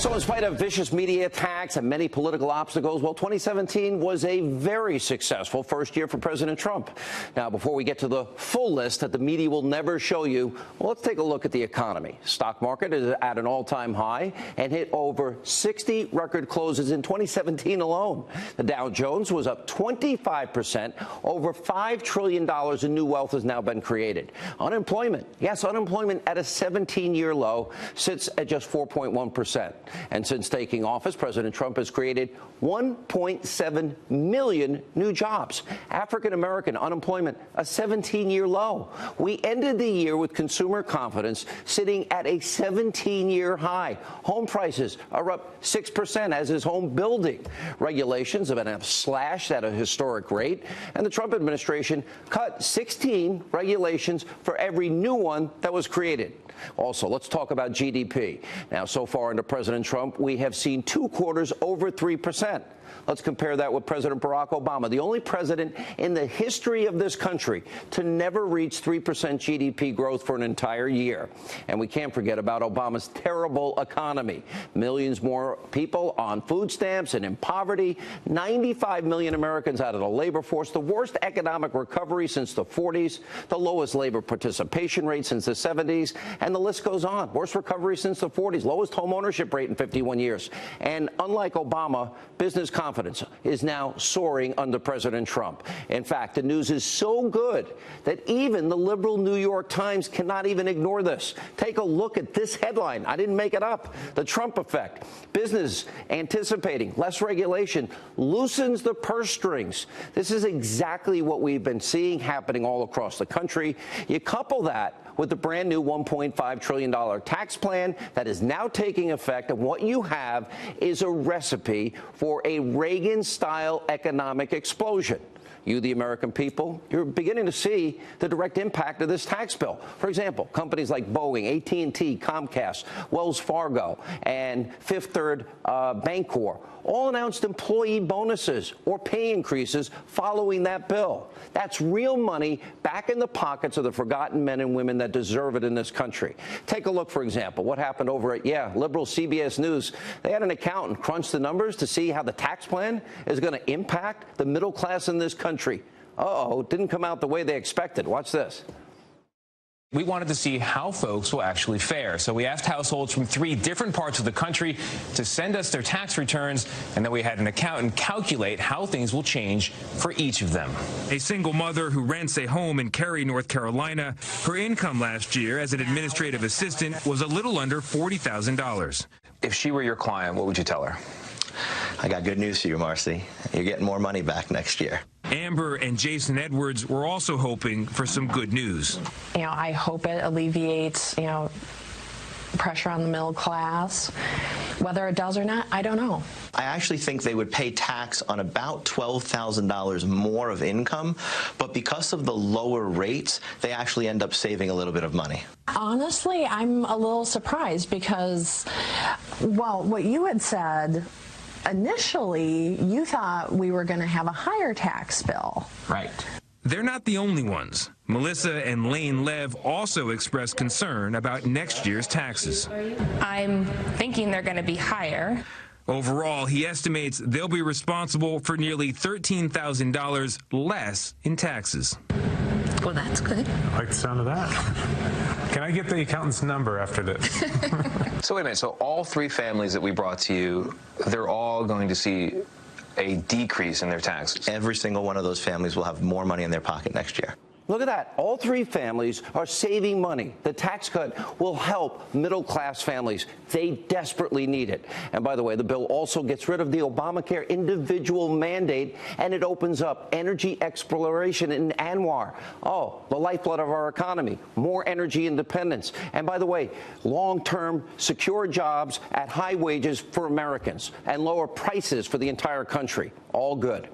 So in spite of vicious media attacks and many political obstacles, well, 2017 was a very successful first year for President Trump. Now, before we get to the full list that the media will never show you, well, let's take a look at the economy. Stock market is at an all-time high and hit over 60 record closes in 2017 alone. The Dow Jones was up 25%. Over $5 trillion in new wealth has now been created. Unemployment, yes, unemployment at a 17-year low, sits at just 4.1%. And since taking office, President Trump has created 1.7 million new jobs. African-American unemployment, a 17-year low. We ended the year with consumer confidence sitting at a 17-year high. Home prices are up 6%, as is home building. Regulations have been slashed at a historic rate, and the Trump administration cut 16 regulations for every new one that was created. Also, let's talk about GDP. Now, so far under President Trump, we have seen 2 quarters over 3%. Let's compare that with President Barack Obama, the only president in the history of this country to never reach 3% GDP growth for an entire year. And we can't forget about Obama's terrible economy. Millions more people on food stamps and in poverty, 95 million Americans out of the labor force, the worst economic recovery since the 40s, the lowest labor participation rate since the 70s, and the list goes on. Worst recovery since the 40s, lowest home ownership rate in 51 years. And unlike Obama, business confidence is now soaring under President Trump. In fact, the news is so good that even the liberal New York Times cannot even ignore this. Take a look at this headline. I didn't make it up. The Trump effect. Business anticipating less regulation loosens the purse strings. This is exactly what we've been seeing happening all across the country. You couple that with the brand new $1.5 trillion tax plan that is now taking effect, and what you have is a recipe for a Reagan-style economic explosion. You, the American people, you're beginning to see the direct impact of this tax bill. For example, companies like Boeing, AT&T, Comcast, Wells Fargo, and Fifth Third Bancorp all announced employee bonuses or pay increases following that bill. That's real money back in the pockets of the forgotten men and women that deserve it in this country. Take a look, for example, what happened over at, liberal CBS News. They had an accountant crunch the numbers to see how the tax plan is going to impact the middle class in this country. Uh-oh, it didn't come out the way they expected. Watch this. We wanted to see how folks will actually fare. So we asked households from 3 different parts of the country to send us their tax returns, and then we had an accountant calculate how things will change for each of them. A single mother who rents a home in Cary, North Carolina, her income last year as an administrative assistant was a little under $40,000. If she were your client, what would you tell her? I got good news for you, Marcy. You're getting more money back next year. Amber and Jason Edwards were also hoping for some good news. I hope it alleviates, pressure on the middle class. Whether it does or not, I don't know. I actually think they would pay tax on about $12,000 more of income, but because of the lower rates, they actually end up saving a little bit of money. Honestly, I'm a little surprised because, well, what you had said, initially, you thought we were going to have a higher tax bill. Right. They're not the only ones. Melissa and Lane Lev also expressed concern about next year's taxes. I'm thinking they're going to be higher. Overall, he estimates they'll be responsible for nearly $13,000 less in taxes. Well, that's good. I like the sound of that. Can I get the accountant's number after this? So wait a minute. So all 3 families that we brought to you, they're all going to see a decrease in their taxes. Every single one of those families will have more money in their pocket next year. Look at that. All 3 families are saving money. The tax cut will help middle-class families. They desperately need it. And by the way, the bill also gets rid of the Obamacare individual mandate, and it opens up energy exploration in Anwar. Oh, the lifeblood of our economy. More energy independence. And by the way, long-term secure jobs at high wages for Americans and lower prices for the entire country. All good.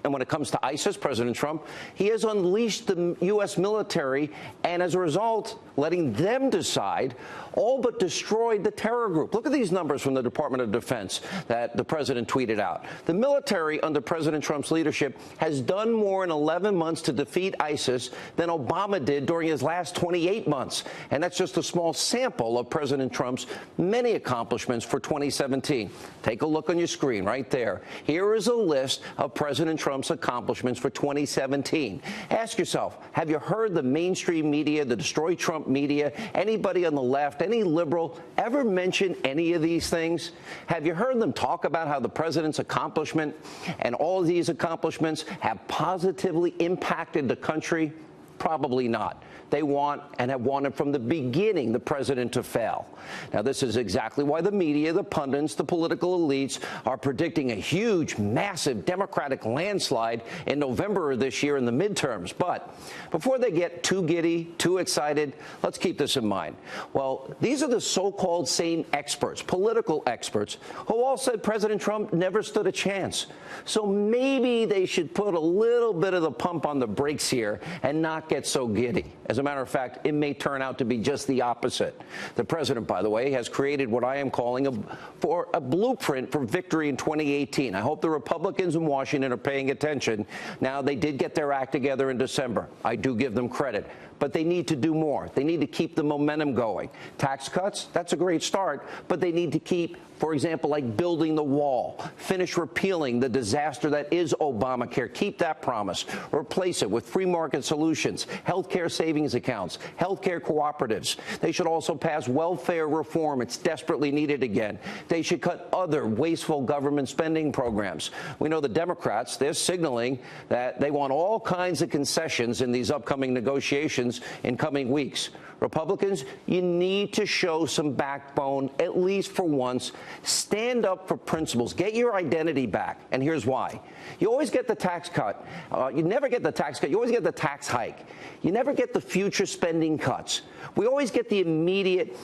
And when it comes to ISIS, President Trump, he has unleashed the U.S. military, and as a result, letting them decide, all but destroyed the terror group. Look at these numbers from the Department of Defense that the president tweeted out. The military under President Trump's leadership has done more in 11 months to defeat ISIS than Obama did during his last 28 months. And that's just a small sample of President Trump's many accomplishments for 2017. Take a look on your screen right there. Here is a list of President Trump's accomplishments for 2017. Ask yourself, have you heard the mainstream media, the Destroy Trump media, anybody on the left, any liberal ever mention any of these things? Have you heard them talk about how the president's accomplishment and all of these accomplishments have positively impacted the country? Probably not. They want and have wanted from the beginning the president to fail. Now, this is exactly why the media, the pundits, the political elites are predicting a huge, massive Democratic landslide in November of this year in the midterms. But before they get too giddy, too excited, let's keep this in mind. Well, these are the so-called same experts, political experts, who all said President Trump never stood a chance. So maybe they should put a little bit of the pump on the brakes here and not get so giddy. As a matter of fact, it may turn out to be just the opposite. The president, by the way, has created what I am calling a blueprint for victory in 2018. I hope the Republicans in Washington are paying attention. Now, they did get their act together in December. I do give them credit. But they need to do more. They need to keep the momentum going. Tax cuts, that's a great start, but they need to keep, for example, like building the wall, finish repealing the disaster that is Obamacare, keep that promise, replace it with free market solutions, health care savings accounts, health care cooperatives. They should also pass welfare reform. It's desperately needed again. They should cut other wasteful government spending programs. We know the Democrats, they're signaling that they want all kinds of concessions in these upcoming negotiations in coming weeks. Republicans, you need to show some backbone, at least for once. Stand up for principles. Get your identity back. And here's why. You always get the tax cut. You never get the tax cut. You always get the tax hike. You never get the future spending cuts. We always get the immediate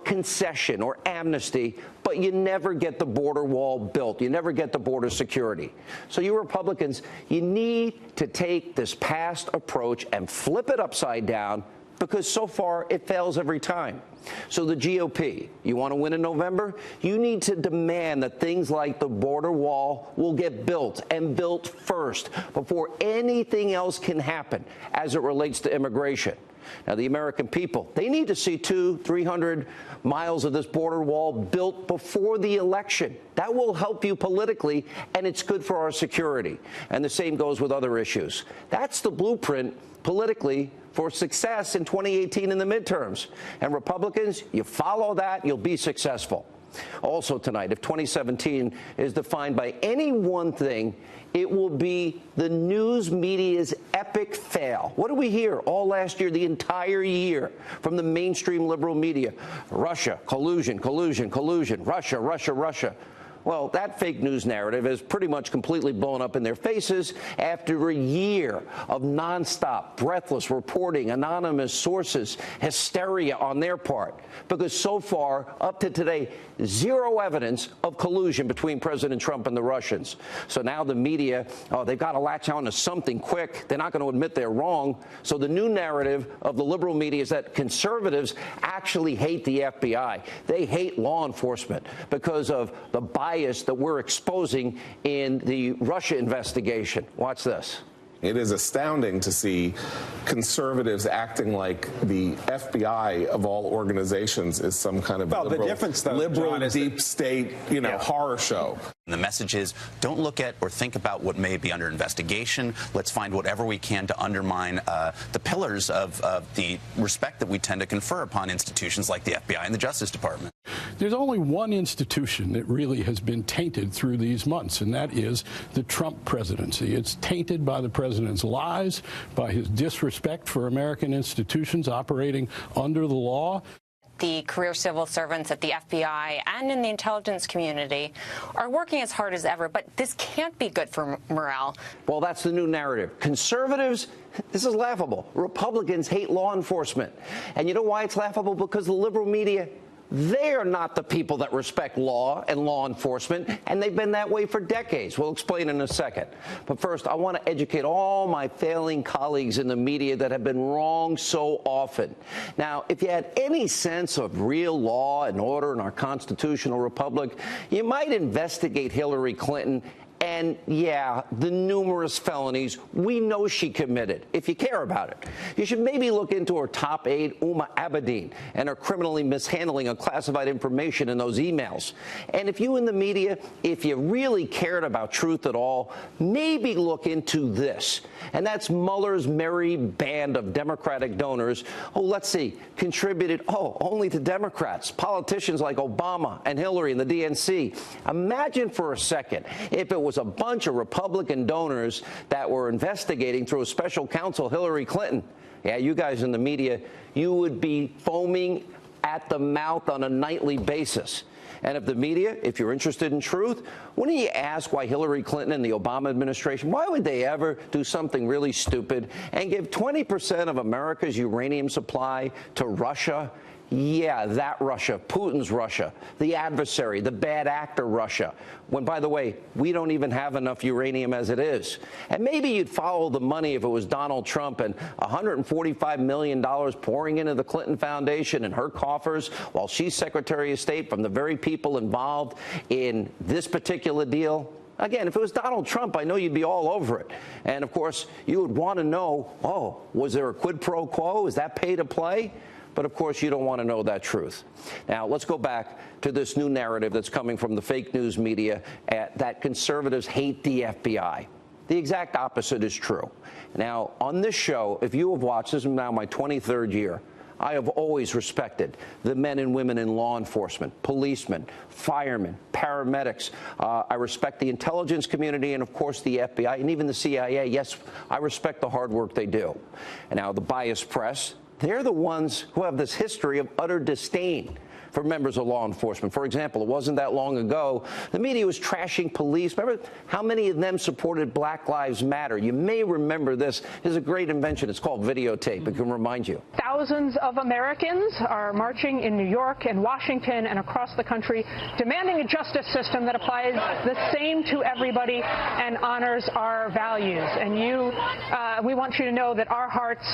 concession or amnesty, but you never get the border wall built. You never get the border security. So you Republicans, you need to take this past approach and flip it upside down, because so far it fails every time. So the GOP, you want to win in November? You need to demand that things like the border wall will get built, and built first, before anything else can happen as it relates to immigration. Now, the American people, they need to see 200-300 miles of this border wall built before the election. That will help you politically, and it's good for our security. And the same goes with other issues. That's the blueprint politically for success in 2018 in the midterms. And Republicans, you follow that, you'll be successful. Also tonight, if 2017 is defined by any one thing, it will be the news media's epic fail. What did we hear all last year, the entire year, from the mainstream liberal media? Russia, collusion, collusion, collusion, Russia, Russia, Russia. Well, that fake news narrative is pretty much completely blown up in their faces after a year of nonstop, breathless reporting, anonymous sources, hysteria on their part. Because so far, up to today, zero evidence of collusion between President Trump and the Russians. So now the media, they've got to latch on to something quick. They're not going to admit they're wrong. So the new narrative of the liberal media is that conservatives actually hate the FBI. They hate law enforcement because of the bias that we're exposing in the Russia investigation. Watch this. It is astounding to see conservatives acting like the FBI of all organizations is some kind of liberal deep state, horror show. The message is, don't look at or think about what may be under investigation. Let's find whatever we can to undermine the pillars of the respect that we tend to confer upon institutions like the FBI and the Justice Department. There's only one institution that really has been tainted through these months, and that is the Trump presidency. It's tainted by the president's lies, by his disrespect for American institutions operating under the law. The career civil servants at the FBI and in the intelligence community are working as hard as ever, but this can't be good for morale. Well, that's the new narrative. Conservatives, this is laughable. Republicans hate law enforcement. And you know why it's laughable? Because the liberal media, They are not the people that respect law and law enforcement, and they've been that way for decades. We'll explain in a second. But first, I want to educate all my failing colleagues in the media that have been wrong so often. Now, if you had any sense of real law and order in our constitutional republic, you might investigate Hillary Clinton and, yeah, the numerous felonies we know she committed, if you care about it. You should maybe look into her top aide, Uma Abedin, and her criminally mishandling of classified information in those emails. And if you in the media, if you really cared about truth at all, maybe look into this. And that's Mueller's merry band of Democratic donors who, let's see, contributed, only to Democrats, politicians like Obama and Hillary and the DNC. Imagine for a second if it was a bunch of Republican donors that were investigating through a special counsel Hillary Clinton. Yeah, you guys in the media, you would be foaming at the mouth on a nightly basis. And if the media, if you're interested in truth, wouldn't you ask why Hillary Clinton and the Obama administration, why would they ever do something really stupid and give 20% of America's uranium supply to Russia? Yeah, that Russia, Putin's Russia, the adversary, the bad actor Russia, when, by the way, we don't even have enough uranium as it is. And maybe you'd follow the money if it was Donald Trump and $145 million pouring into the Clinton Foundation and her coffers while she's Secretary of State from the very people involved in this particular deal. Again, if it was Donald Trump, I know you'd be all over it. And, of course, you would want to know, was there a quid pro quo? Is that pay to play? But, of course, you don't want to know that truth. Now, let's go back to this new narrative that's coming from the fake news media that conservatives hate the FBI. The exact opposite is true. Now, on this show, if you have watched, this is now my 23rd year, I have always respected the men and women in law enforcement, policemen, firemen, paramedics. I respect the intelligence community and, of course, the FBI and even the CIA. Yes, I respect the hard work they do. And now the biased press, they're the ones who have this history of utter disdain for members of law enforcement. For example, it wasn't that long ago, the media was trashing police. Remember how many of them supported Black Lives Matter? You may remember this. It's a great invention. It's called videotape. It can remind you. Thousands of Americans are marching in New York and Washington and across the country, demanding a justice system that applies the same to everybody and honors our values. And we want you to know that our hearts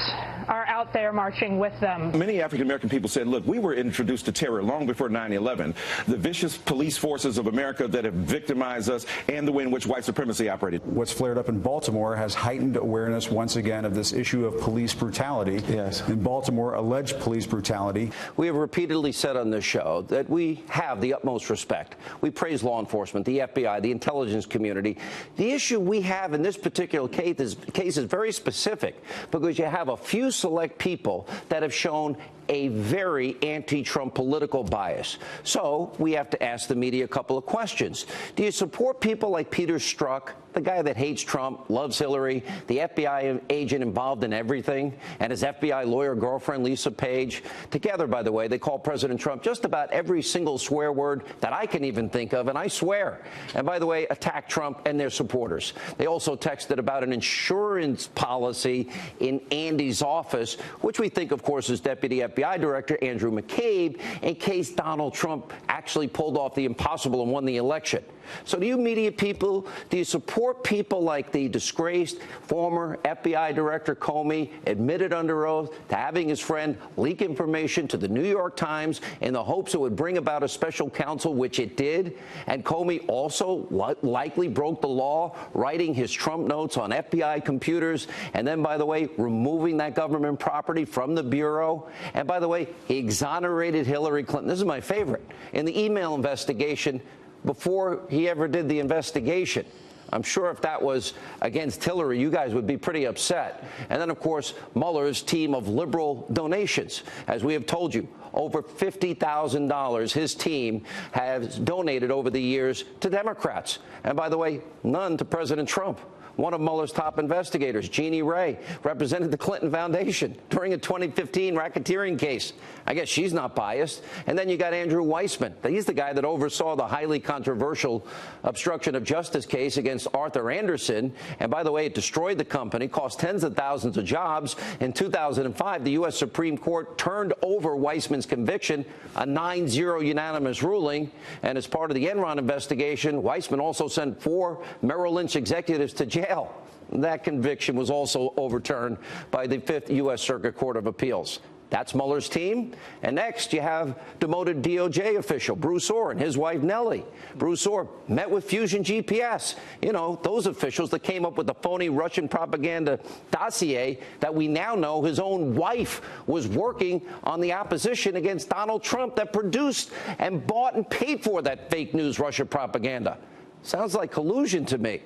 are out there marching with them. Many African-American people said, look, we were introduced to terror long before 9/11. The vicious police forces of America that have victimized us and the way in which white supremacy operated. What's flared up in Baltimore has heightened awareness once again of this issue of police brutality. Yes. In Baltimore, alleged police brutality. We have repeatedly said on this show that we have the utmost respect. We praise law enforcement, the FBI, the intelligence community. The issue we have in this particular case is very specific because you have a few select people that have shown a very anti-Trump political bias. So we have to ask the media a couple of questions. Do you support people like Peter Strzok, the guy that hates Trump, loves Hillary, the FBI agent involved in everything, and his FBI lawyer girlfriend, Lisa Page? Together, by the way, they call President Trump just about every single swear word that I can even think of, and I swear. And by the way, attack Trump and their supporters. They also texted about an insurance policy in Andy's office, which we think, of course, is Deputy FBI Director Andrew McCabe, in case Donald Trump actually pulled off the impossible and won the election. So do you media people, do you support people like the disgraced former FBI Director Comey, admitted under oath to having his friend leak information to the New York Times in the hopes it would bring about a special counsel, which it did? And Comey also likely broke the law, writing his Trump notes on FBI computers, and then, by the way, removing that government property from the Bureau. And by the way, he exonerated Hillary Clinton. This is my favorite. In the email investigation, before he ever did the investigation. I'm sure if that was against Hillary, you guys would be pretty upset. And then, of course, Mueller's team of liberal donations. As we have told you, over $50,000 his team has donated over the years to Democrats. And by the way, none to President Trump. One of Mueller's top investigators, Jeannie Ray, represented the Clinton Foundation during a 2015 racketeering case. I guess she's not biased. And then you got Andrew Weissman. He's the guy that oversaw the highly controversial obstruction of justice case against Arthur Anderson. And by the way, it destroyed the company, cost tens of thousands of jobs. In 2005, the U.S. Supreme Court turned over Weissman's conviction, a 9-0 unanimous ruling. And as part of the Enron investigation, Weissman also sent 4 Merrill Lynch executives to jail. That conviction was also overturned by the 5th U.S. Circuit Court of Appeals. That's Mueller's team. And next, you have demoted DOJ official Bruce Orr and his wife Nellie. Bruce Orr met with Fusion GPS. You know, those officials that came up with the phony Russian propaganda dossier that we now know his own wife was working on the opposition against Donald Trump, that produced and bought and paid for that fake news Russia propaganda. Sounds like collusion to me.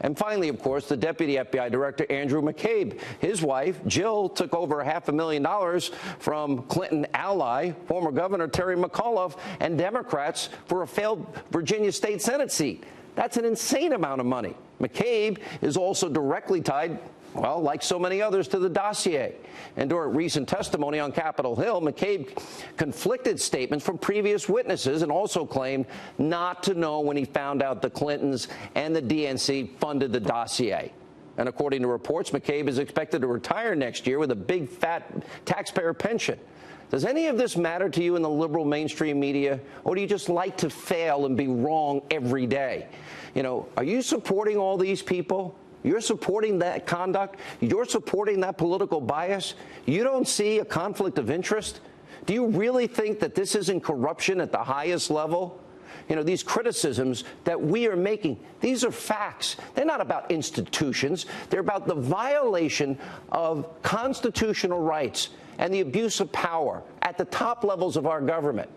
And finally, of course, the Deputy FBI Director, Andrew McCabe. His wife, Jill, took over $500,000 from Clinton ally, former Governor Terry McAuliffe, and Democrats for a failed Virginia State Senate seat. That's an insane amount of money. McCabe is also directly tied, well, like so many others, to the dossier. And during recent testimony on Capitol Hill, McCabe conflicted statements from previous witnesses and also claimed not to know when he found out the Clintons and the DNC funded the dossier. And according to reports, McCabe is expected to retire next year with a big, fat taxpayer pension. Does any of this matter to you in the liberal mainstream media, or do you just like to fail and be wrong every day? You know, are you supporting all these people? You're supporting that conduct? You're supporting that political bias? You don't see a conflict of interest? Do you really think that this isn't corruption at the highest level? You know, these criticisms that we are making, these are facts. They're not about institutions. They're about the violation of constitutional rights and the abuse of power at the top levels of our government.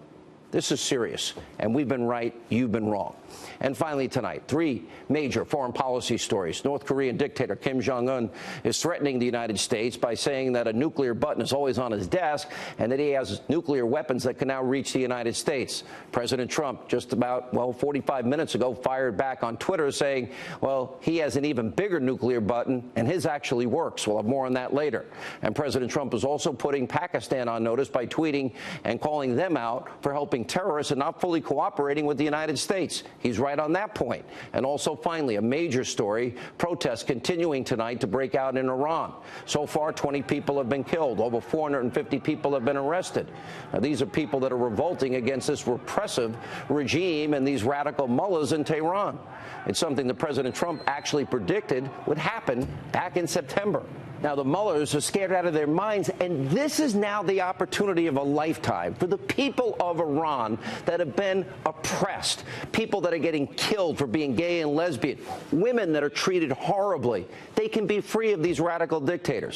This is serious, and we've been right, you've been wrong. And finally tonight, 3 major foreign policy stories. North Korean dictator Kim Jong-un is threatening the United States by saying that a nuclear button is always on his desk and that he has nuclear weapons that can now reach the United States. President Trump just about, 45 minutes ago fired back on Twitter saying, well, he has an even bigger nuclear button and his actually works. We'll have more on that later. And President Trump is also putting Pakistan on notice by tweeting and calling them out for helping terrorists and not fully cooperating with the United States. He's right on that point. And also, finally, a major story, protests continuing tonight to break out in Iran. So far, 20 people have been killed. Over 450 people have been arrested. Now, these are people that are revolting against this repressive regime and these radical mullahs in Tehran. It's something that President Trump actually predicted would happen back in September. Now, the Muellers are scared out of their minds, and this is now the opportunity of a lifetime for the people of Iran that have been oppressed, people that are getting killed for being gay and lesbian, women that are treated horribly. They can be free of these radical dictators.